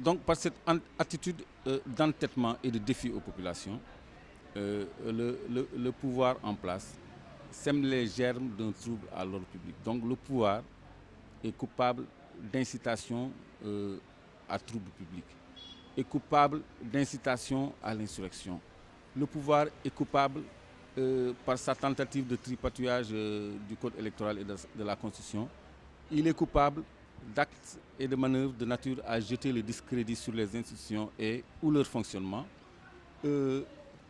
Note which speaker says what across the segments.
Speaker 1: Donc par cette attitude d'entêtement et de défi aux populations, le pouvoir en place sème les germes d'un trouble à l'ordre public. Donc le pouvoir est coupable d'incitation à trouble public, est coupable d'incitation à l'insurrection. Le pouvoir est coupable par sa tentative de tripatouillage du code électoral et de la Constitution. Il est coupable d'actes et de manœuvres de nature à jeter le discrédit sur les institutions ou leur fonctionnement.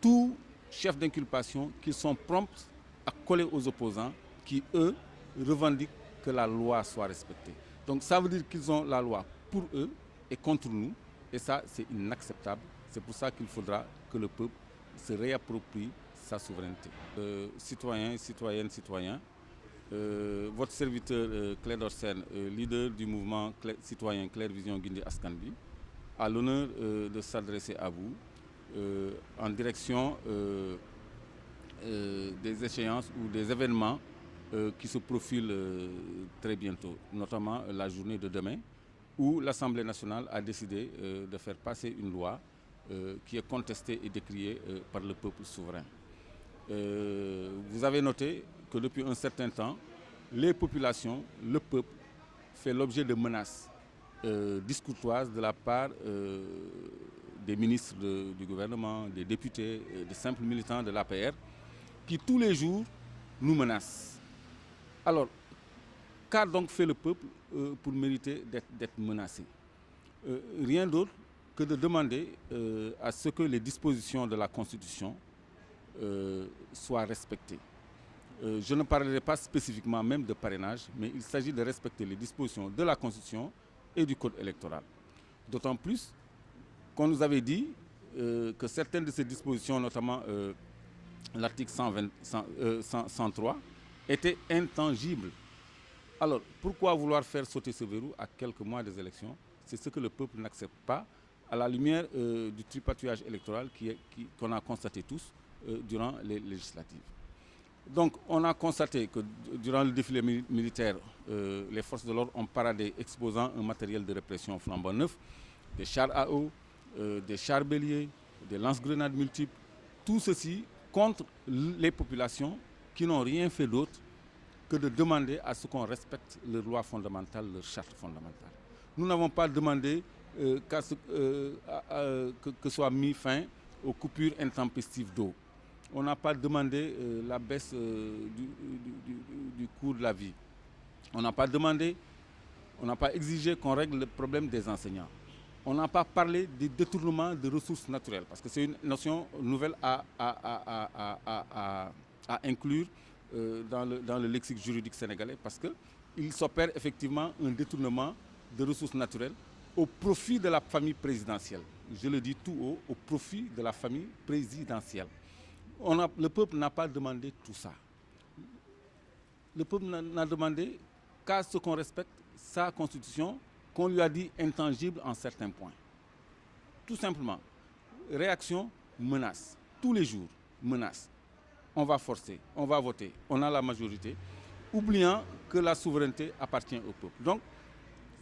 Speaker 1: Tout chef d'inculpation qui sont prompts à coller aux opposants qui, eux, revendiquent que la loi soit respectée. Donc ça veut dire qu'ils ont la loi pour eux et contre nous. Et ça, c'est inacceptable. C'est pour ça qu'il faudra que le peuple se réapproprie sa souveraineté. Citoyens, citoyennes, citoyens, votre serviteur Clédor Sène, leader du mouvement citoyen Claire Vision Guindi Askan Wi, a l'honneur de s'adresser à vous en direction des échéances ou des événements qui se profilent très bientôt, notamment la journée de demain, où l'Assemblée nationale a décidé de faire passer une loi qui est contestée et décriée par le peuple souverain. Vous avez noté que depuis un certain temps, les populations, le peuple, fait l'objet de menaces discourtoises de la part des ministres du gouvernement, des députés, des simples militants de l'APR, qui tous les jours nous menacent. Alors, qu'a donc fait le peuple pour mériter d'être menacé? Rien d'autre que de demander à ce que les dispositions de la Constitution soient respectées. Je ne parlerai pas spécifiquement même de parrainage, mais il s'agit de respecter les dispositions de la Constitution et du Code électoral. D'autant plus qu'on nous avait dit que certaines de ces dispositions, notamment l'article 103, étaient intangibles. Alors, pourquoi vouloir faire sauter ce verrou à quelques mois des élections? C'est ce que le peuple n'accepte pas à la lumière du tripatouillage électoral qu'on a constaté tous durant les législatives. Donc, on a constaté que durant le défilé militaire, les forces de l'ordre ont paradé exposant un matériel de répression flambant neuf, des chars à eau, des chars béliers, des lance-grenades multiples, tout ceci contre les populations qui n'ont rien fait d'autre que de demander à ce qu'on respecte leurs lois fondamentales, leurs chartes fondamentales. Nous n'avons pas demandé que soit mis fin aux coupures intempestives d'eau. On n'a pas demandé la baisse du coût de la vie. On n'a pas demandé, on n'a pas exigé qu'on règle le problème des enseignants. On n'a pas parlé des détournements de ressources naturelles, parce que c'est une notion nouvelle à inclure dans le lexique juridique sénégalais, parce qu'il s'opère effectivement un détournement de ressources naturelles au profit de la famille présidentielle. Je le dis tout haut, au profit de la famille présidentielle. Le peuple n'a pas demandé tout ça. Le peuple n'a demandé qu'à ce qu'on respecte sa constitution, qu'on lui a dit intangible en certains points. Tout simplement, réaction, menace. Tous les jours, menace. On va forcer, on va voter, on a la majorité, oubliant que la souveraineté appartient au peuple. Donc,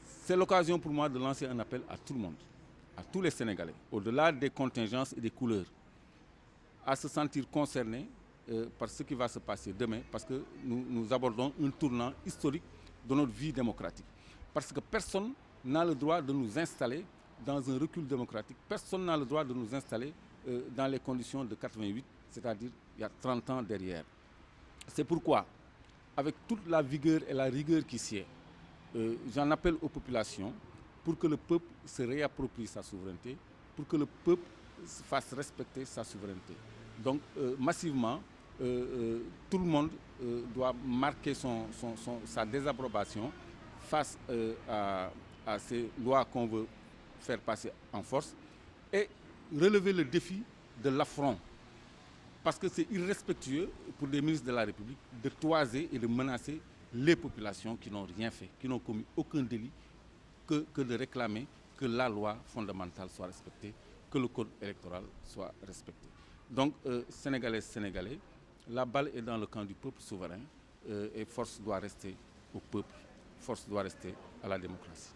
Speaker 1: c'est l'occasion pour moi de lancer un appel à tout le monde, à tous les Sénégalais, au-delà des contingences et des couleurs, à se sentir concernés par ce qui va se passer demain, parce que nous abordons un tournant historique de notre vie démocratique. Parce que personne n'a le droit de nous installer dans un recul démocratique, personne n'a le droit de nous installer dans les conditions de 88, c'est-à-dire il y a 30 ans derrière. C'est pourquoi, avec toute la vigueur et la rigueur qui sied, j'en appelle aux populations pour que le peuple se réapproprie sa souveraineté, pour que le peuple fasse respecter sa souveraineté. Donc, massivement, tout le monde doit marquer sa désapprobation face à ces lois qu'on veut faire passer en force et relever le défi de l'affront. Parce que c'est irrespectueux pour des ministres de la République de toiser et de menacer les populations qui n'ont rien fait, qui n'ont commis aucun délit, que de réclamer que la loi fondamentale soit respectée, que le code électoral soit respecté. Donc, Sénégalais, Sénégalais, la balle est dans le camp du peuple souverain et force doit rester au peuple, force doit rester à la démocratie.